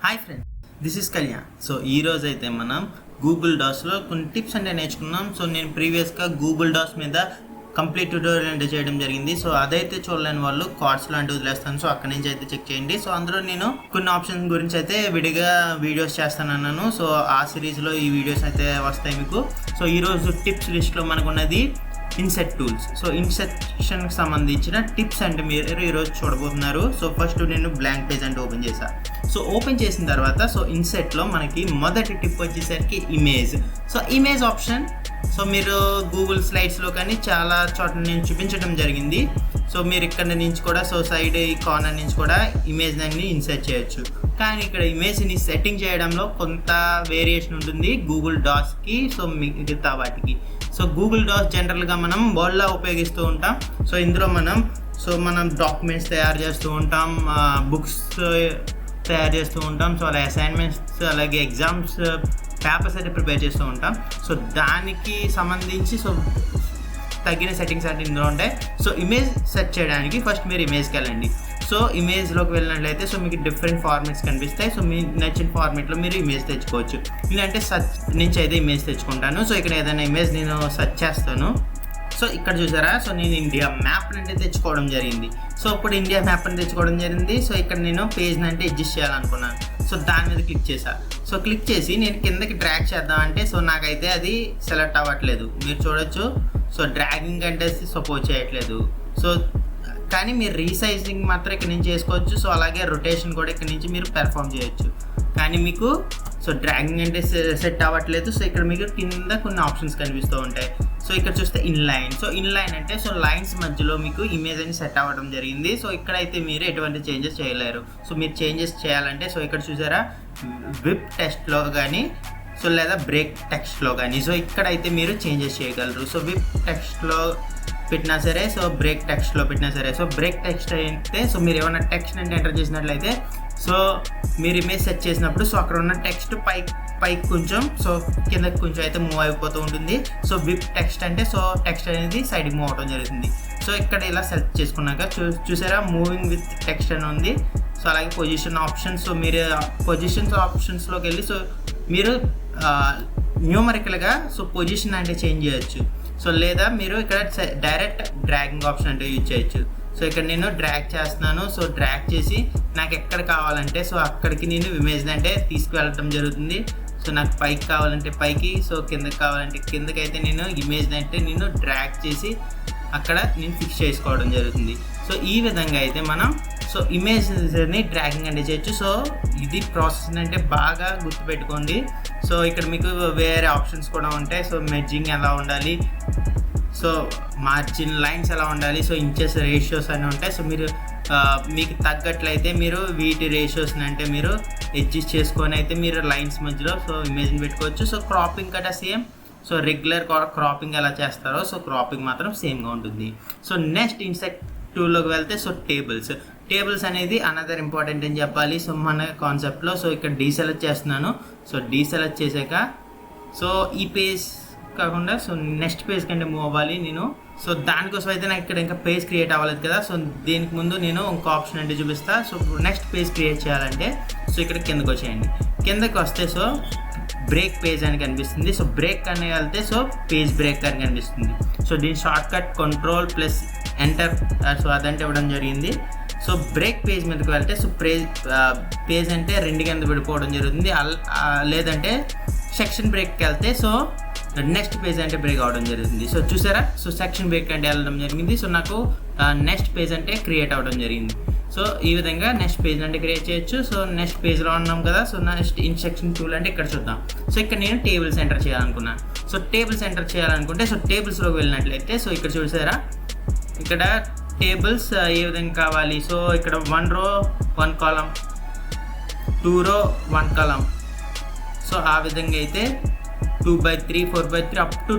Hi friends, this is Kalyan. So ఈరోజు అయితే మనం గూగుల్ డాస్లో కొన్ని టిప్స్ అంటే నేర్చుకున్నాం. సో నేను ప్రీవియస్గా గూగుల్ డాస్ మీద కంప్లీట్ ట్యూటోరియల్ అంటే చేయడం జరిగింది. సో అదైతే చూడలేని వాళ్ళు కార్డ్స్ లాంటివి వదిలేస్తాను. సో అక్కడి నుంచి అయితే చెక్ చేయండి. సో అందులో నేను కొన్ని ఆప్షన్స్ గురించి అయితే విడిగా వీడియోస్ చేస్తానన్నాను. సో ఆ సిరీస్లో ఈ వీడియోస్ అయితే వస్తాయి మీకు. సో ఈరోజు టిప్స్ లిస్ట్లో మనకు ఉన్నది ఇన్సెట్ టూల్స్. సో ఇన్సెక్షన్కి సంబంధించిన టిప్స్ అంటే మీరు ఈరోజు చూడబోతున్నారు. సో ఫస్ట్ నేను బ్లాంక్ పేజ్ అంటే ఓపెన్ చేశాను. సో ఓపెన్ చేసిన తర్వాత సో ఇన్సెట్లో మనకి మొదటి టిప్ వచ్చేసరికి image. So image option so మీరు గూగుల్ స్లైడ్స్లో కానీ చాలా చోట్ల నేను చూపించడం జరిగింది. సో మీరు ఇక్కడ నుంచి కూడా సో సైడ్ ఈ కార్నర్ నుంచి కూడా ఇమేజ్ అన్ని ఇన్సర్ట్ చేయొచ్చు. కానీ ఇక్కడ ఇమేజ్ని సెట్టింగ్ చేయడంలో కొంత వేరియేషన్ ఉంటుంది గూగుల్ డాస్కి సో మిగతా వాటికి. సో గూగుల్ డాస్ జనరల్గా మనం వర్డ్లో ఉపయోగిస్తూ ఉంటాం. సో ఇందులో మనం డాక్యుమెంట్స్ తయారు చేస్తూ ఉంటాం, బుక్స్ తయారు చేస్తూ ఉంటాం. సో అలా అసైన్మెంట్స్ అలాగే ఎగ్జామ్స్ పేపర్స్ అయితే ప్రిపేర్ చేస్తూ ఉంటాం. సో దానికి సంబంధించి సో తగిన సెట్టింగ్స్ అంటే ఇందులో ఉంటాయి. సో ఇమేజ్ సెట్ చేయడానికి ఫస్ట్ మీరు ఇమేజ్కి వెళ్ళండి. సో ఇమేజ్లోకి వెళ్ళినట్లయితే సో మీకు డిఫరెంట్ ఫార్మాట్స్ కనిపిస్తాయి. సో మీ నచ్చిన ఫార్మాట్లో మీరు ఇమేజ్ తెచ్చుకోవచ్చు. నేనంటే సర్చ్ నుంచి అయితే ఇమేజ్ తెచ్చుకుంటాను. సో ఇక్కడ ఏదైనా ఇమేజ్ నేను సెర్చ్ చేస్తాను. సో ఇక్కడ చూసారా, సో నేను ఇండియా మ్యాప్ అంటే తెచ్చుకోవడం జరిగింది. సో ఇప్పుడు ఇండియా మ్యాప్ అని తెచ్చుకోవడం జరిగింది. సో ఇక్కడ నేను పేజ్ని అంటే అడ్జస్ట్ చేయాలనుకున్నాను. సో దాని మీద క్లిక్ చేశాను. సో క్లిక్ చేసి నేను కిందకి డ్రాగ్ చేద్దామంటే సో నాకైతే అది సెలెక్ట్ అవ్వట్లేదు. మీరు చూడొచ్చు. సో డ్రాగింగ్ అంటే సపోర్ట్ చేయట్లేదు. సో కానీ మీరు రీసైజింగ్ మాత్రం ఇక్కడ నుంచి చేసుకోవచ్చు. సో అలాగే రొటేషన్ కూడా ఇక్కడ నుంచి మీరు పెర్ఫామ్ చేయొచ్చు. కానీ మీకు సో డ్రాగింగ్ అంటే సెట్ అవ్వట్లేదు. సో ఇక్కడ మీకు కింద కొన్ని ఆప్షన్స్ కనిపిస్తూ ఉంటాయి. సో ఇక్కడ చూస్తే ఇన్లైన్. సో ఇన్లైన్ అంటే సో లైన్స్ మధ్యలో మీకు ఇమేజ్ అని సెట్ అవ్వడం జరిగింది. సో ఇక్కడైతే మీరు ఎటువంటి చేంజెస్ చేయలేరు. సో మీరు చేంజెస్ చేయాలంటే సో ఇక్కడ చూసారా, విప్ టెక్స్ట్లో కానీ సో లేదా బ్రేక్ టెక్స్ట్లో కానీ సో ఇక్కడైతే మీరు చేంజెస్ చేయగలరు. సో విప్ టెక్స్ట్లో పెట్టినా సరే, సో బ్రేక్ టెక్స్ట్లో పెట్టినా సరే. సో బ్రేక్ టెక్స్ట్ అయితే సో మీరు ఏమైనా టెక్స్ట్ అంటే ఎంటర్ చేసినట్లయితే సో మీరు ఇమేజ్ సెట్ చేసినప్పుడు సో అక్కడ ఉన్న టెక్స్ట్ పైకి కొంచెం సో కిందకి కొంచెం అయితే మూవ్ అయిపోతూ ఉంటుంది. సో విప్ టెక్స్ట్ అంటే సో టెక్స్ట్ అనేది సైడ్కి మూవ్ అవడం జరుగుతుంది. సో ఇక్కడ ఇలా సెలెక్ట్ చేసుకున్నాక చూసారా, మూవింగ్ విత్ టెక్స్ట్ అని ఉంది. సో అలాగే పొజిషన్ ఆప్షన్స్. సో మీరు పొజిషన్స్ ఆప్షన్స్లోకి వెళ్ళి సో మీరు న్యూమరికల్గా సో పొజిషన్ అంటే చేంజ్ చేయొచ్చు. సో లేదా మీరు ఇక్కడ డైరెక్ట్ డ్రాగింగ్ ఆప్షన్ అంటే యూజ్ చేయొచ్చు. సో ఇక్కడ నేను డ్రాగ్ చేస్తున్నాను. సో డ్రాగ్ చేసి నాకు ఎక్కడ కావాలంటే సో అక్కడికి నేను ఇమేజ్ అంటే తీసుకువెళ్ళటం జరుగుతుంది. సో నాకు పైకి కావాలంటే పైకి, సో కిందకి కావాలంటే కిందకి అయితే నేను ఇమేజ్ అంటే నేను డ్రాగ్ చేసి అక్కడ నేను ఫిక్స్ చేసుకోవడం జరుగుతుంది. సో ఈ విధంగా అయితే మనం సో ఇమేజ్ని డ్రాగింగ్ అంటే చేయొచ్చు. సో ఇది ప్రాసెస్ అంటే బాగా గుర్తుపెట్టుకోండి. సో ఇక్కడ మీకు వేరే ఆప్షన్స్ కూడా ఉంటాయి. సో మెర్జింగ్ ఎలా ఉండాలి, సో మార్జిన్ లైన్స్ ఎలా ఉండాలి, సో ఇంచెస్ రేషియోస్ అని ఉంటాయి. సో మీరు మీకు తగ్గట్లయితే మీరు వీటి రేషియోస్ని అంటే మీరు అడ్జస్ట్ చేసుకొని అయితే మీరు లైన్స్ మధ్యలో సో ఇమేజ్ని పెట్టుకోవచ్చు. సో క్రాపింగ్ కట సేమ్. సో రెగ్యులర్ క్రాపింగ్ ఎలా చేస్తారో సో క్రాపింగ్ మాత్రం సేమ్గా ఉంటుంది. సో నెక్స్ట్ ఇన్సెట్ టూల్లోకి వెళ్తే సో టేబుల్స్ అనేది అనదర్ ఇంపార్టెంట్ అని చెప్పాలి. సో మన కాన్సెప్ట్లో సో ఇక్కడ డీసెలెక్ట్ చేస్తున్నాను. సో డీసెలెక్ట్ చేశాక సో ఈ పేజ్ కాకుండా సో నెక్స్ట్ పేజ్ కంటే మూవ్ అవ్వాలి నేను. సో దానికోసం అయితే నాకు ఇక్కడ ఇంకా పేజ్ క్రియేట్ అవ్వలేదు కదా. సో దీనికి ముందు నేను ఇంకో ఆప్షన్ అంటే చూపిస్తా. సో నెక్స్ట్ పేజ్ క్రియేట్ చేయాలంటే సో ఇక్కడ కిందకు వచ్చేయండి. కిందకి వస్తే సో బ్రేక్ పేజ్ అని కనిపిస్తుంది. సో బ్రేక్ అని వెళ్తే సో పేజ్ బ్రేక్ అని కనిపిస్తుంది. సో దీని షార్ట్కట్ కంట్రోల్+Enter సో అదంటే ఇవ్వడం జరిగింది. సో బ్రేక్ పేజ్ మీదకి వెళ్తే సో పేజ్ అంటే రెండు కింద విడిపోవడం జరుగుతుంది. లేదంటే సెక్షన్ బ్రేక్కి వెళ్తే సో నెక్స్ట్ పేజ్ అంటే బ్రేక్ అవ్వడం జరుగుతుంది. సో చూసారా, సో సెక్షన్ బ్రేక్ అంటే వెళ్ళడం జరిగింది. సో నాకు నెక్స్ట్ పేజ్ అంటే క్రియేట్ అవ్వడం జరిగింది. సో ఈ విధంగా నెక్స్ట్ పేజ్ అంటే క్రియేట్ చేయొచ్చు. సో నెక్స్ట్ పేజ్లో ఉన్నాం కదా. సో నెక్స్ట్ ఇన్సెక్షన్ టూల్ అంటే ఇక్కడ చూద్దాం. సో ఇక్కడ నేను టేబుల్స్ ఎంటర్ చేయాలనుకున్నాను. సో టేబుల్స్ ఎంటర్ చేయాలనుకుంటే సో టేబుల్స్లోకి వెళ్ళినట్లయితే సో ఇక్కడ చూసారా, ఇక్కడ టేబుల్స్ ఏ విధంగా కావాలి. సో ఇక్కడ 1 row 1 column, 2 row 1 column. So ఆ విధంగా అయితే 2/3 4/3 అప్ టు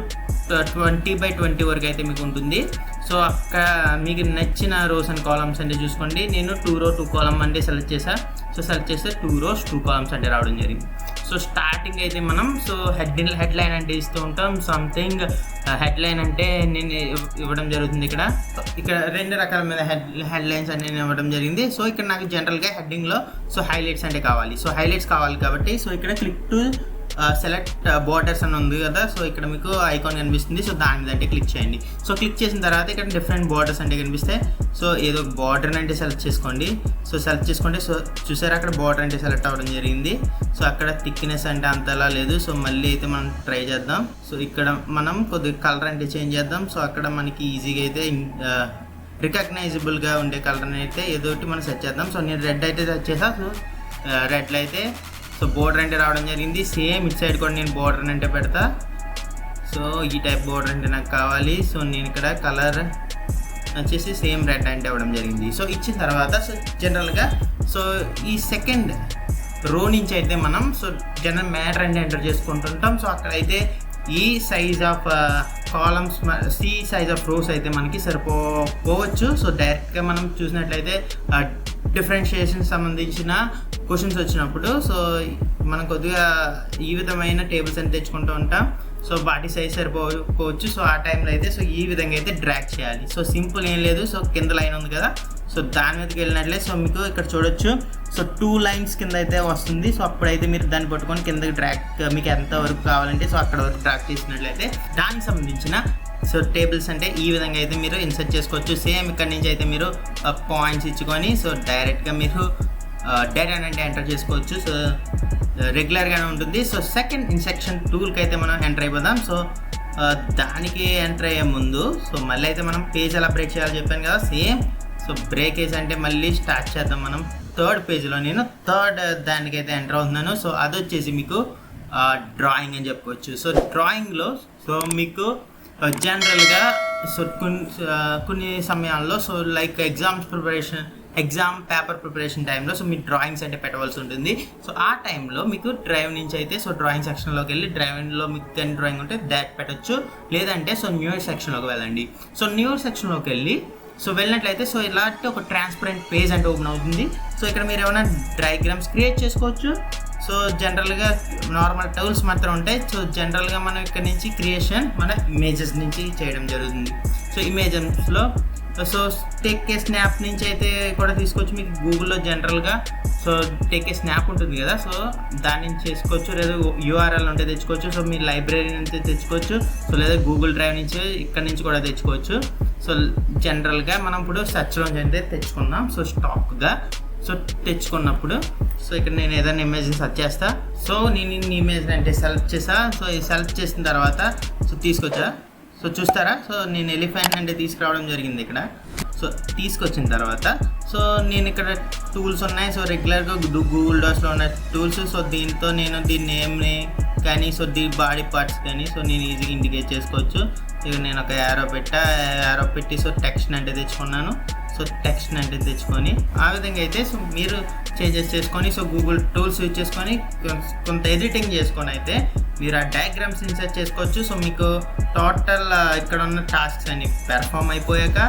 20/20 వరకు అయితే మీకు ఉంటుంది. సో అక్కడ మీకు నచ్చిన రోస్ అండ్ కాలమ్స్ అంటే చూసుకోండి. నేను 2 row 2 column అంటే సెలెక్ట్ చేసా. సో సెలెక్ట్ చేస్తే 2 rows 2 columns అంటే రావడం జరిగింది. సో స్టార్టింగ్ అయితే మనం సో హెడ్లైన్ అంటే ఇస్తూ ఉంటాం. సంథింగ్ హెడ్లైన్ అంటే నేను ఇవ్వడం జరుగుతుంది. ఇక్కడ 2 రకాల మీద హెడ్లైన్స్ అంటే నేను ఇవ్వడం జరిగింది. సో ఇక్కడ నాకు జనరల్గా హెడ్డింగ్లో సో హైలైట్స్ అంటే కావాలి. సో హైలైట్స్ కావాలి కాబట్టి సో ఇక్కడ క్లిక్ టు సెలెక్ట్ బోర్డర్స్ అని ఉంది కదా. సో ఇక్కడ మీకు ఐకాన్ కనిపిస్తుంది. సో దాని మీద అంటే క్లిక్ చేయండి. సో క్లిక్ చేసిన తర్వాత ఇక్కడ డిఫరెంట్ బోర్డర్స్ అంటే కనిపిస్తాయి. సో ఏదో బార్డర్ అంటే సెలెక్ట్ చేసుకోండి. సో సెలెక్ట్ చేసుకోండి. సో చూసారా అక్కడ బార్డర్ అంటే సెలెక్ట్ అవ్వడం జరిగింది. సో అక్కడ థిక్నెస్ అంటే అంతలా లేదు. సో మళ్ళీ అయితే మనం ట్రై చేద్దాం. సో ఇక్కడ మనం కొద్దిగా కలర్ అంటే చేంజ్ చేద్దాం. సో అక్కడ మనకి ఈజీగా అయితే రికగ్నైజబుల్గా ఉండే కలర్ అయితే ఏదో ఒకటి మనం సెట్ చేద్దాం. సో నేను రెడ్ అయితే సెట్ చేసా. సో రెడ్లో అయితే సో బోర్డర్ అంటే రావడం జరిగింది. సేమ్ ఇటు సైడ్ కూడా నేను బోర్డర్ అంటే పెడతా. సో ఈ టైప్ బోర్డర్ అంటే నాకు కావాలి. సో నేను ఇక్కడ కలర్ వచ్చేసి సేమ్ రెడ్ అంటే ఇవ్వడం జరిగింది. సో ఇచ్చిన తర్వాత సో జనరల్గా సో ఈ సెకండ్ రో నుంచి అయితే మనం సో జనరల్ మ్యాటర్ అంటే ఎంటర్ చేసుకుంటుంటాం. సో అక్కడైతే ఈ సైజ్ ఆఫ్ కాలమ్స్ సి సైజ్ ఆఫ్ రోస్ అయితే మనకి సరిపోవచ్చు. సో డైరెక్ట్గా మనం చూసినట్లయితే డిఫరెన్షియేషన్ సంబంధించిన క్వశ్చన్స్ వచ్చినప్పుడు సో మనం కొద్దిగా ఈ విధమైన టేబుల్స్ అని తెచ్చుకుంటూ ఉంటాం. సో వాటి సైజ్ సరిపోవచ్చు. సో ఆ టైంలో అయితే సో ఈ విధంగా అయితే డ్రాగ్ చేయాలి. సో సింపుల్ ఏం లేదు. సో కింద లైన్ ఉంది కదా. సో దాని మీదకి వెళ్ళినట్లే సో మీకు ఇక్కడ చూడొచ్చు. సో 2 లైన్స్ కింద అయితే వస్తుంది. సో అప్పుడైతే మీరు దాన్ని పట్టుకొని కిందకి డ్రాగ్ మీకు ఎంత వరకు కావాలంటే సో అక్కడ వరకు డ్రాగ్ చేసినట్లయితే దానికి సంబంధించిన సో టేబుల్స్ అంటే ఈ విధంగా అయితే మీరు ఇన్సర్ట్ చేసుకోవచ్చు. సేమ్ ఇక్కడ నుంచి అయితే మీరు పాయింట్స్ ఇచ్చుకొని సో డైరెక్ట్గా మీరు డేటా అంటే ఎంటర్ చేసుకోవచ్చు. సో రెగ్యులర్గానే ఉంటుంది. సో సెకండ్ ఇన్సెక్షన్ టూల్కి అయితే మనం ఎంటర్ అయిపోదాం. సో దానికి ఎంటర్ అయ్యే ముందు సో మళ్ళీ అయితే మనం పేజ్ ఎలా బ్రేక్ చేయాలో చెప్పాను కదా. సేమ్ సో బ్రేకేజ్ అంటే మళ్ళీ స్టార్ట్ చేద్దాం. మనం 3rd పేజ్లో నేను 3rd దానికైతే ఎంటర్ అవుతున్నాను. సో అది వచ్చేసి మీకు డ్రాయింగ్ అని చెప్పుకోవచ్చు. సో డ్రాయింగ్లో సో మీకు జనరల్గా సో కొన్ని సమయాల్లో so like exam paper preparation టైంలో సో మీ డ్రాయింగ్స్ అంటే పెట్టవలసి ఉంటుంది. సో ఆ టైంలో మీకు డ్రైవ్ నుంచి అయితే సో డ్రాయింగ్ సెక్షన్లోకి వెళ్ళి డ్రైవింగ్లో మీకు డ్రాయింగ్ ఉంటే దాట్ పెట్టచ్చు. లేదంటే సో న్యూయర్ సెక్షన్లోకి వెళ్ళండి. సో న్యూయర్ సెక్షన్లోకి వెళ్ళి సో వెళ్ళినట్లయితే సో ఇలాంటి ఒక ట్రాన్స్పరెంట్ పేజ్ అంటే ఓపెన్ అవుతుంది. సో ఇక్కడ మీరు ఏమైనా డయాగ్రామ్స్ క్రియేట్ చేసుకోవచ్చు. సో జనరల్గా నార్మల్ టూల్స్ మాత్రం ఉంటాయి. సో జనరల్గా మనం ఇక్కడ నుంచి క్రియేషన్ మన ఇమేజెస్ నుంచి చేయడం జరుగుతుంది. సో ఇమేజెస్లో సో టేక్ ఏ స్నాప్ నుంచి అయితే కూడా తీసుకోవచ్చు. మీకు గూగుల్లో జనరల్గా సో టేక్ ఏ స్నాప్ ఉంటుంది కదా. సో దాని నుంచి చేసుకోవచ్చు. లేదా యూఆర్ఎల్ ఉంటే తెచ్చుకోవచ్చు. సో మీ లైబ్రరీ నుంచి తెచ్చుకోవచ్చు. సో లేదా గూగుల్ డ్రైవ్ నుంచి ఇక్కడ నుంచి కూడా తెచ్చుకోవచ్చు. సో జనరల్గా మనం ఇప్పుడు సెర్చ్లోంచి అయితే తెచ్చుకున్నాం. సో స్టాక్గా సో తెచ్చుకున్నప్పుడు సో ఇక్కడ నేను ఏదైనా ఇమేజ్ని సెర్చ్ చేస్తా. సో నేను ఈ ఇమేజ్ అంటే సెలెక్ట్ చేసా. సో ఈ సెలెక్ట్ చేసిన తర్వాత సో తీసుకొచ్చా. సో చూస్తారా. సో నేను ఎలిఫెంట్ అంటే తీసుకురావడం జరిగింది ఇక్కడ. సో తీసుకొచ్చిన తర్వాత సో నేను ఇక్కడ టూల్స్ ఉన్నాయి. సో రెగ్యులర్గా గూగుల్ డాట్స్లో ఉన్న టూల్స్. సో దీంతో నేను దీని నేమ్ని కానీ సో దీని బాడీ పార్ట్స్ కానీ సో నేను ఈజీగా ఇండికేట్ చేసుకోవచ్చు. ఇక నేను ఒక యారో పెట్టి సో టెక్స్ట్ అంటే తెచ్చుకున్నాను. సో టెక్స్ట్ అంటే తెచ్చుకొని ఆ విధంగా అయితే సో మీరు చేంజెస్ చేసుకొని సో గూగుల్ టూల్స్ యూజ్ చేసుకొని కొంత ఎడిటింగ్ చేసుకొని అయితే మీరు ఆ డయాగ్రామ్స్ ఇన్సర్ట్ చేసుకోవచ్చు. సో మీకు టోటల్ ఇక్కడ ఉన్న టాస్క్స్ అన్ని పెర్ఫామ్ అయిపోయాక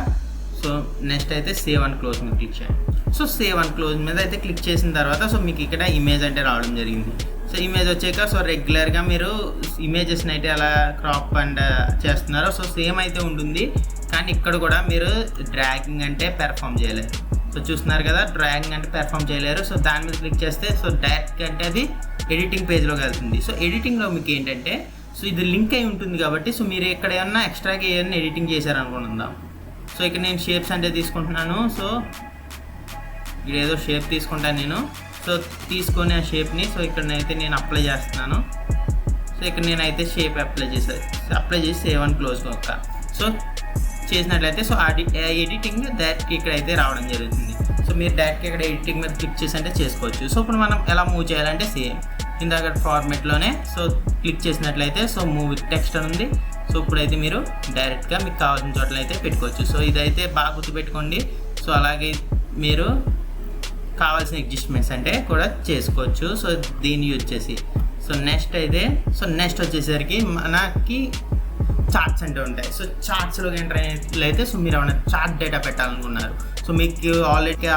సో నెక్స్ట్ అయితే సేవ్ అండ్ క్లోజ్ మీద క్లిక్ చేయండి. సో సేవ్ అండ్ క్లోజ్ మీద అయితే క్లిక్ చేసిన తర్వాత సో మీకు ఇక్కడ ఇమేజ్ అంటే రావడం జరిగింది. సో ఇమేజ్ వచ్చాక సో రెగ్యులర్గా మీరు ఇమేజెస్ని అయితే అలా క్రాప్ అండ్ చేస్తున్నారో సో సేమ్ అయితే ఉంటుంది. కానీ ఇక్కడ కూడా మీరు డ్రాగింగ్ అంటే పెర్ఫామ్ చేయలేరు. సో చూస్తున్నారు కదా, డ్రాగింగ్ అంటే పెర్ఫామ్ చేయలేరు. సో దాని మీద క్లిక్ చేస్తే సో డైరెక్ట్ అంటే అది ఎడిటింగ్ పేజ్లోకి వెళ్తుంది. సో ఎడిటింగ్లో మీకు ఏంటంటే సో ఇది లింక్ అయి ఉంటుంది కాబట్టి సో మీరు ఎక్కడ ఏమన్నా ఎక్స్ట్రాగా ఏమన్నా ఎడిటింగ్ చేశారనుకుందాం. సో ఇక్కడ నేను షేప్స్ అంటే తీసుకుంటున్నాను. సో ఇక్కడ ఏదో షేప్ తీసుకుంటాను నేను. సో తీసుకొని ఆ షేప్ని సో ఇక్కడనైతే నేను అప్లై చేస్తున్నాను. సో ఇక్కడ నేనైతే షేప్ అప్లై చేసి సేవ్ అండ్ క్లోజ్ ఒక్క సో చేసినట్లయితే సో ఎడిటింగ్ డైరెక్ట్ ఇక్కడైతే రావడం జరుగుతుంది. సో మీరు డైరెక్ట్గా ఇక్కడ ఎడిటింగ్ మీద క్లిక్ చేసి అంటే చేసుకోవచ్చు. సో ఇప్పుడు మనం ఎలా మూవ్ చేయాలంటే సేమ్ ఇందాక ఫార్మేట్లోనే సో క్లిక్ చేసినట్లయితే సో మూవ్ టెక్స్ట్ అని ఉంది. సో ఇప్పుడైతే మీరు డైరెక్ట్గా మీకు కావాల్సిన చోట్ల అయితే పెట్టుకోవచ్చు. సో ఇదైతే బాగా గుర్తుపెట్టుకోండి. సో అలాగే మీరు కావాల్సిన అడ్జస్ట్మెంట్స్ అంటే కూడా చేసుకోవచ్చు. సో దీన్ని యూజ్ చేసి సో నెక్స్ట్ వచ్చేసరికి మనకి చార్ట్స్ అంటే ఉంటాయి. సో చార్ట్స్లోకి ఎంటర్ అయినట్లయితే సో మీరు ఏమైనా చార్ట్ డేటా పెట్టాలనుకున్నారు. సో మీకు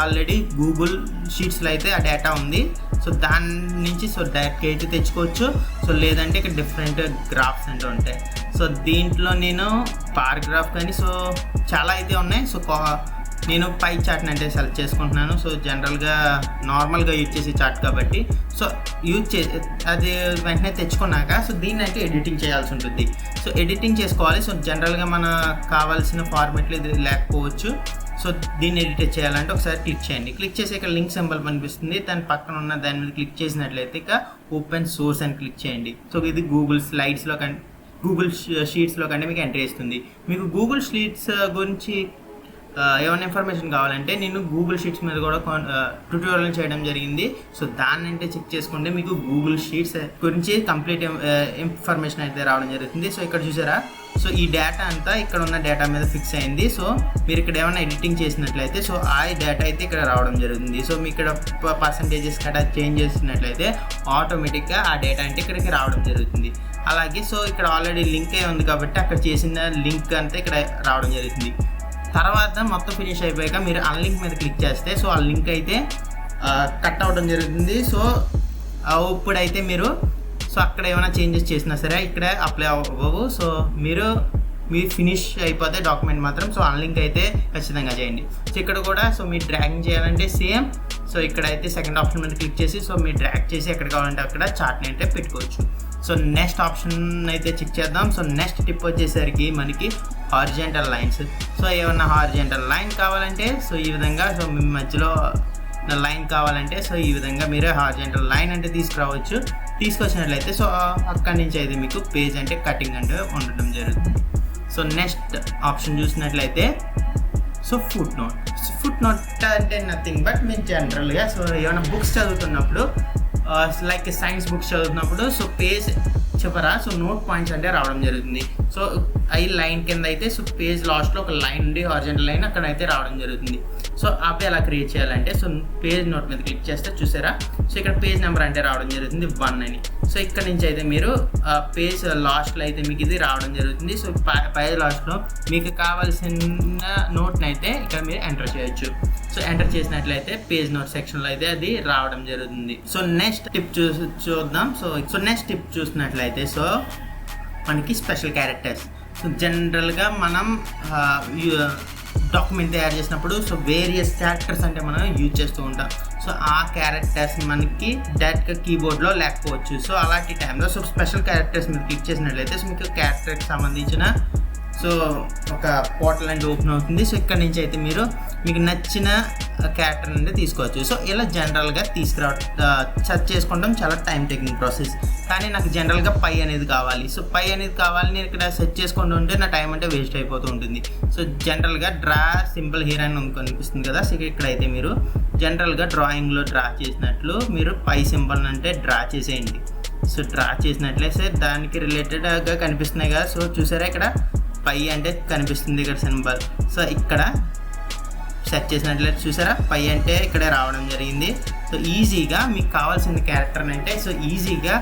ఆల్రెడీ గూగుల్ షీట్స్లో అయితే ఆ డేటా ఉంది. సో దాని నుంచి సో డైరెక్ట్గా అయితే తెచ్చుకోవచ్చు. సో లేదంటే ఇక్కడ డిఫరెంట్ గ్రాఫ్స్ అంటే ఉంటాయి. సో దీంట్లో నేను బార్ గ్రాఫ్ కానీ సో చాలా అయితే ఉన్నాయి. సో నేను పై చార్ట్ని అంటే సెలెక్ట్ చేసుకుంటున్నాను. సో జనరల్గా నార్మల్గా యూజ్ చేసే చార్ట్ కాబట్టి సో అది వెంటనే తెచ్చుకున్నాక సో దీన్ని అయితే ఎడిటింగ్ చేయాల్సి ఉంటుంది. సో ఎడిటింగ్ చేసుకోవాలి. సో జనరల్గా మన కావాల్సిన ఫార్మెట్లో ఇది లేకపోవచ్చు. సో దీన్ని ఎడిట్ చేయాలంటే ఒకసారి క్లిక్ చేయండి. క్లిక్ చేసి ఇక్కడ లింక్ సింబల్ కనిపిస్తుంది, దాని పక్కన ఉన్న దాని మీద క్లిక్ చేసినట్లయితే ఇక ఓపెన్ సోర్స్ అని క్లిక్ చేయండి. సో ఇది గూగుల్ స్లైడ్స్లో గూగుల్ షీట్స్లో కంటే మీకు ఎంట్రీ ఇస్తుంది. మీకు గూగుల్ షీట్స్ గురించి ఏమైనా ఇన్ఫర్మేషన్ కావాలంటే నేను గూగుల్ షీట్స్ మీద కూడా ట్యూటోరియల్ చేయడం జరిగింది. సో దాన్ని అంటే చెక్ చేసుకుంటే మీకు గూగుల్ షీట్స్ గురించి కంప్లీట్ ఇన్ఫర్మేషన్ అయితే రావడం జరుగుతుంది. సో ఇక్కడ చూసారా, సో ఈ డేటా అంతా ఇక్కడ ఉన్న డేటా మీద ఫిక్స్ అయింది. సో మీరు ఇక్కడ ఏమైనా ఎడిటింగ్ చేసినట్లయితే సో ఆ డేటా అయితే ఇక్కడ రావడం జరుగుతుంది. సో మీ ఇక్కడ పర్సంటేజెస్ గట్రా చేంజ్ చేసినట్లయితే ఆటోమేటిక్గా ఆ డేటా అంటే ఇక్కడికి రావడం జరుగుతుంది. అలాగే సో ఇక్కడ ఆల్రెడీ లింక్ అయి ఉంది కాబట్టి అక్కడ చేసిన లింక్ అంతా ఇక్కడ రావడం జరుగుతుంది. తర్వాత మొత్తం ఫినిష్ అయిపోయాక మీరు ఆ లింక్ మీద క్లిక్ చేస్తే సో ఆ లింక్ అయితే కట్ అవ్వడం జరుగుతుంది. సో ఇప్పుడైతే మీరు సో అక్కడ ఏమైనా చేంజెస్ చేసినా సరే ఇక్కడ అప్లై అవ్వవు. సో మీరు ఫినిష్ అయిపోతే డాక్యుమెంట్ మాత్రం సో అన్లింక్ అయితే ఖచ్చితంగా చేయండి. సో ఇక్కడ కూడా సో మీరు డ్రాగింగ్ చేయాలంటే సేమ్. సో ఇక్కడైతే సెకండ్ ఆప్షన్ మీద క్లిక్ చేసి సో మీరు డ్రాగ్ చేసి ఎక్కడ కావాలంటే అక్కడ చార్ట్ని అయితే పెట్టుకోవచ్చు. సో నెక్స్ట్ ఆప్షన్ అయితే చెక్ చేద్దాం. సో నెక్స్ట్ టిప్ వచ్చేసరికి మనకి హారిజెంటల్ లైన్స్. సో ఏమన్నా హారిజెంటల్ లైన్ కావాలంటే సో ఈ విధంగా సో మీ మధ్యలో లైన్ కావాలంటే సో ఈ విధంగా మీరు హారిజెంటల్ లైన్ అంటే తీసుకురావచ్చు. తీసుకొచ్చినట్లయితే సో అక్కడి నుంచి అయితే మీకు పేజ్ అంటే కటింగ్ అంటే ఉండటం జరుగుతుంది. సో నెక్స్ట్ ఆప్షన్ చూసినట్లయితే సో ఫుట్ నోట్ అంటే నథింగ్ బట్ మీరు జనరల్గా సో ఏమైనా బుక్స్ చదువుతున్నప్పుడు లైక్ సైన్స్ బుక్స్ చదువుతున్నప్పుడు సో పేజ్ చెప్పరా సో నోట్ పాయింట్స్ అంటే రావడం జరుగుతుంది. సో ఈ లైన్ కింద అయితే సో పేజ్ లాస్ట్లో ఒక లైన్ ఉండి హారిజెంటల్ లైన్ అక్కడ అయితే రావడం జరుగుతుంది. సో అవి ఎలా క్రియేట్ చేయాలంటే సో పేజ్ నోట్ మీద క్లిక్ చేస్తే చూసారా సో ఇక్కడ పేజ్ నెంబర్ అంటే రావడం జరుగుతుంది 1 అని. సో ఇక్కడ నుంచి అయితే మీరు పేజ్ లాస్ట్లో అయితే మీకు ఇది రావడం జరుగుతుంది. సో పేజ్ లాస్ట్లో మీకు కావాల్సిన నోట్ని అయితే ఇక్కడ మీరు ఎంటర్ చేయొచ్చు. సో ఎంటర్ చేసినట్లయితే పేజ్ నోట్ సెక్షన్లో అయితే అది రావడం జరుగుతుంది. సో నెక్స్ట్ టిప్ చూద్దాం. సో నెక్స్ట్ టిప్ చూసినట్లయితే సో మనకి స్పెషల్ క్యారెక్టర్స్. సో జనరల్గా మనం డాక్యుమెంట్ తయారు చేసినప్పుడు సో వేరియస్ క్యారెక్టర్స్ అంటే మనం యూజ్ చేస్తూ ఉంటాం. సో ఆ క్యారెక్టర్స్ మనకి డైరెక్ట్గా కీబోర్డ్లో లేకపోవచ్చు. సో అలాంటి టైంలో సో స్పెషల్ క్యారెక్టర్స్ మీరు క్లిక్ చేసినట్లయితే సో మీకు క్యారెక్టర్కి సంబంధించిన సో ఒక పోర్టల్ అంటే ఓపెన్ అవుతుంది. సో ఇక్కడ నుంచి అయితే మీరు మీకు నచ్చిన క్యారెక్టర్ అంటే తీసుకోవచ్చు. సో ఇలా జనరల్గా సెర్చ్ చేసుకోవడం చాలా టైం టేకింగ్ ప్రాసెస్. కానీ నాకు జనరల్గా పై అనేది కావాలి. సో పై అనేది కావాలి నేను ఇక్కడ సెర్చ్ చేసుకుంటూ ఉంటే నా టైం అంటే వేస్ట్ అయిపోతూ ఉంటుంది. సో జనరల్గా డ్రా సింపుల్ హీర్ అని కనిపిస్తుంది కదా. సో ఇక్కడైతే మీరు జనరల్గా డ్రాయింగ్లో డ్రా చేసినట్లు మీరు పై సింబల్ అంటే డ్రా చేసేయండి. సో డ్రా చేసినట్లయితే దానికి రిలేటెడ్గా కనిపిస్తున్నాయి కదా. సో చూసారా ఇక్కడ పై అంటే కనిపిస్తుంది ఇక్కడ సింబల్. సో ఇక్కడ సెర్చ్ చేసినట్లయితే చూసారా పై అంటే ఇక్కడే రావడం జరిగింది. సో ఈజీగా మీకు కావాల్సిన క్యారెక్టర్ని అంటే సో ఈజీగా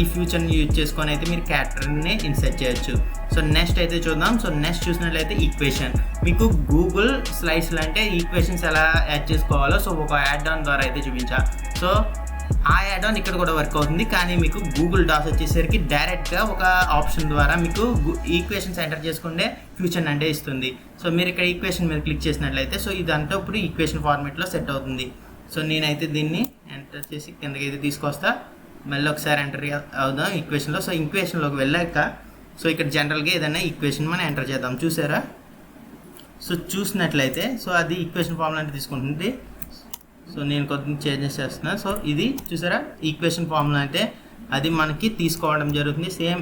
ఈ ఫ్యూచర్ని యూజ్ చేసుకొని అయితే మీరు క్యారెక్టర్ని ఇన్సర్ట్ చేయొచ్చు. సో నెక్స్ట్ అయితే చూద్దాం. సో నెక్స్ట్ చూసినట్లయితే ఈక్వేషన్. మీకు గూగుల్ స్లైడ్స్లో అంటే ఈక్వేషన్స్ ఎలా యాడ్ చేసుకోవాలో సో ఒక యాడ్ ఆన్ ద్వారా అయితే చూపించా. సో ఆ యాడ్ ఆన్ ఇక్కడ కూడా వర్క్ అవుతుంది. కానీ మీకు గూగుల్ డాస్ వచ్చేసరికి డైరెక్ట్గా ఒక ఆప్షన్ ద్వారా మీకు ఈక్వేషన్స్ ఎంటర్ చేసుకుంటే ఫ్యూచర్ అంటే ఇస్తుంది. సో మీరు ఇక్కడ ఈక్వేషన్ మీద క్లిక్ చేసినట్లయితే సో ఇదంతా ఇప్పుడు ఈక్వేషన్ ఫార్మేట్లో సెట్ అవుతుంది. సో నేనైతే దీన్ని ఎంటర్ చేసి కిందకి అయితే తీసుకొస్తా. మళ్ళీ ఒకసారి ఎంటర్ అవుదాం ఈక్వేషన్లో. సో ఈక్వేషన్లోకి వెళ్ళాక సో ఇక్కడ జనరల్గా ఏదైనా ఈక్వేషన్ మనం ఎంటర్ చేద్దాం. చూసారా సో చూసినట్లయితే సో అది ఈక్వేషన్ ఫార్ములా అంటే తీసుకుంటుంది. సో నేను కొద్దిగా చేంజెస్ చేస్తున్నాను. సో ఇది చూసారా ఈక్వేషన్ ఫార్ములా అంటే అది మనకి తీసుకోవడం జరుగుతుంది. సేమ్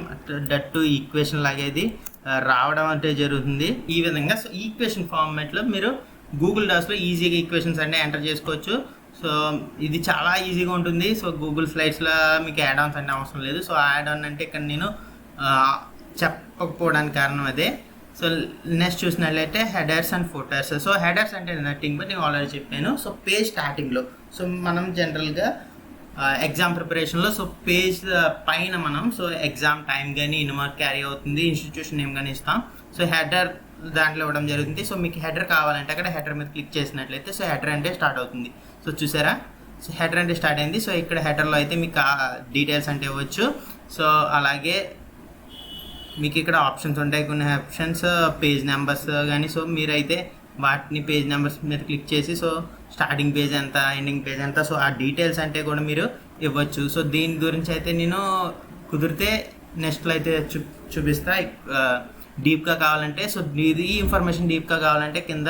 డట్టు ఈక్వేషన్ లాగే ఇది రావడం అంటే జరుగుతుంది ఈ విధంగా. సో ఈక్వేషన్ ఫార్మాట్లో మీరు గూగుల్ డాస్లో ఈజీగా ఈక్వేషన్స్ అంటే ఎంటర్ చేసుకోవచ్చు. సో ఇది చాలా ఈజీగా ఉంటుంది. సో గూగుల్ స్లైడ్స్లో మీకు యాడ్ ఆన్స్ అంటే అవసరం లేదు. సో యాడ్ ఆన్ అంటే ఇక్కడ నేను చెప్పకపోవడానికి కారణం అదే. సో నెక్స్ట్ చూసినట్లయితే హెడర్స్ అండ్ ఫోటర్స్. సో హెడర్స్ అంటే నథింగ్ బట్ నేను ఆల్రెడీ చెప్పాను. సో పేజ్ స్టార్టింగ్లో సో మనం జనరల్గా ఎగ్జామ్ ప్రిపరేషన్లో సో పేజ్ పైన మనం సో ఎగ్జామ్ టైం కానీ ఇన్మార్క్ క్యారీ అవుతుంది, ఇన్స్టిట్యూషన్ నేమ్ కానీ ఇస్తాం. సో హెడర్ దాంట్లో ఇవ్వడం జరుగుతుంది. సో మీకు హెడర్ కావాలంటే అక్కడ హెడర్ మీద క్లిక్ చేసినట్లయితే సో హెడర్ అంటే స్టార్ట్ అవుతుంది. సో చూసారా సో హెడర్ అంటే స్టార్ట్ అయింది. సో ఇక్కడ హెడర్లో అయితే మీకు డీటెయిల్స్ అంటే ఇవ్వచ్చు. సో అలాగే మీకు ఇక్కడ ఆప్షన్స్ ఉంటాయి, కొన్ని ఆప్షన్స్ పేజ్ నెంబర్స్ కానీ. సో మీరైతే వాటిని పేజ్ నెంబర్స్ మీద క్లిక్ చేసి సో స్టార్టింగ్ పేజ్ ఎంత, ఎండింగ్ పేజ్ ఎంత, సో ఆ డీటెయిల్స్ అంటే కూడా మీరు ఇవ్వచ్చు. సో దీని గురించి అయితే నేను కుదిరితే నెక్స్ట్లో అయితే చూపిస్తా డీప్గా కావాలంటే. సో ఇది ఇన్ఫర్మేషన్ డీప్గా కావాలంటే కింద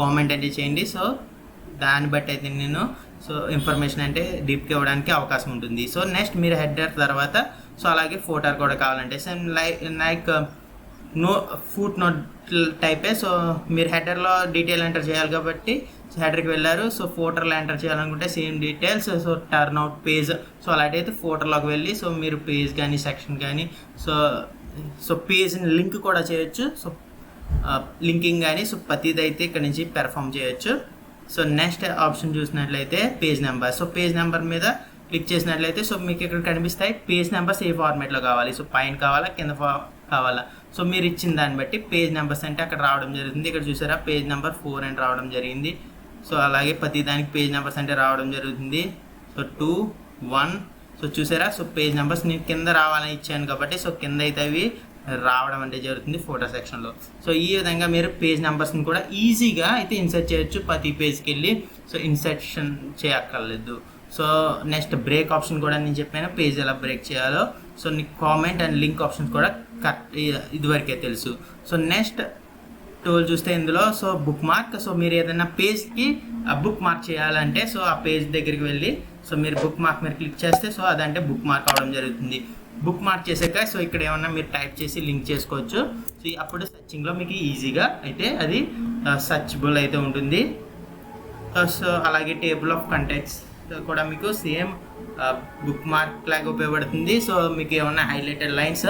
కామెంట్ అయితే చేయండి. సో దాన్ని బట్టి అయితే నేను సో ఇన్ఫర్మేషన్ అంటే డీప్గా ఇవ్వడానికి అవకాశం ఉంటుంది. సో నెక్స్ట్ మీరు హెడర్ తర్వాత సో అలాగే ఫోటర్ కూడా కావాలంటే same like no foot note టైపే. సో మీరు హెడర్లో డీటెయిల్ ఎంటర్ చేయాలి కాబట్టి సో హెడర్కి వెళ్ళారు. సో ఫోటర్లో ఎంటర్ చేయాలనుకుంటే same details. So turn out page, so అలాంటి ఫోటర్లోకి వెళ్ళి సో మీరు పేజ్ కానీ సెక్షన్ కానీ సో పేజ్ని లింక్ కూడా చేయొచ్చు. సో లింకింగ్ కానీ సో ప్రతిదీ అయితే ఇక్కడ నుంచి పెర్ఫామ్ చేయొచ్చు. సో నెక్స్ట్ ఆప్షన్ చూసినట్లయితే page number. So page number మీద క్లిక్ చేసినట్లయితే సో మీకు ఇక్కడ కనిపిస్తాయి పేజ్ నెంబర్స్ ఏ ఫార్మేట్లో కావాలి. సో పైన కావాలా, కింద కావాలా. సో మీరు ఇచ్చిన దాన్ని బట్టి పేజ్ నెంబర్స్ అంటే అక్కడ రావడం జరుగుతుంది. ఇక్కడ చూసారా పేజ్ నెంబర్ 4 అని రావడం జరిగింది. సో అలాగే ప్రతి దానికి పేజ్ నెంబర్స్ అంటే రావడం జరుగుతుంది. సో 2, 1. సో చూసారా, సో పేజ్ నెంబర్స్ నేను కింద రావాలని ఇచ్చాను కాబట్టి సో కింద అయితే అవి రావడం అంటే జరుగుతుంది ఫోటో సెక్షన్లో. సో ఈ విధంగా మీరు పేజ్ నెంబర్స్ని కూడా ఈజీగా అయితే ఇన్సర్ట్ చేయొచ్చు. ప్రతి పేజ్కి వెళ్ళి సో ఇన్సర్షన్ చేయక్కర్లేదు. సో నెక్స్ట్ బ్రేక్ ఆప్షన్ కూడా నేను చెప్పాను, పేజ్ ఎలా బ్రేక్ చేయాలో. సో నీకు కామెంట్ అండ్ లింక్ ఆప్షన్స్ కూడా ఇదివరకే తెలుసు. సో నెక్స్ట్ టూల్ చూస్తే ఇందులో సో బుక్ మార్క్. సో మీరు ఏదైనా పేజ్కి బుక్ మార్క్ చేయాలంటే సో ఆ పేజ్ దగ్గరికి వెళ్ళి సో మీరు బుక్ మార్క్ మీద క్లిక్ చేస్తే సో అదంటే బుక్ మార్క్ అవడం జరుగుతుంది. బుక్ మార్క్ చేసాక సో ఇక్కడ ఏమన్నా మీరు టైప్ చేసి లింక్ చేసుకోవచ్చు. సో అప్పుడు సర్చింగ్లో మీకు ఈజీగా అయితే అది సర్చబుల్ అయితే ఉంటుంది. సో అలాగే టేబుల్ ఆఫ్ కంటెంట్స్ కూడా మీకు సేమ్ బుక్ మార్క్ లాగా ఉపయోగపడుతుంది. సో మీకు ఏమన్నా హైలైటెడ్ లైన్స్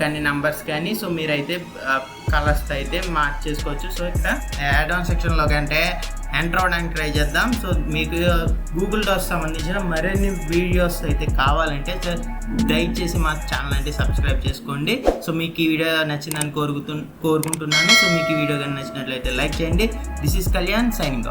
కానీ నంబర్స్ కానీ సో మీరైతే కలర్స్ అయితే మార్క్ చేసుకోవచ్చు. సో ఇక్కడ యాడ్ ఆన్ సెక్షన్లో కంటే ఎంటర్ అవ్వడానికి ట్రై చేద్దాం. సో మీకు గూగుల్ డాక్స్ సంబంధించిన మరిన్ని వీడియోస్ అయితే కావాలంటే దయచేసి మా ఛానల్ అంటే సబ్స్క్రైబ్ చేసుకోండి. సో మీకు ఈ వీడియో నచ్చిందని కోరుకుంటున్నాను. సో మీకు ఈ వీడియో కానీ నచ్చినట్లయితే లైక్ చేయండి. This is Kalyan signing off.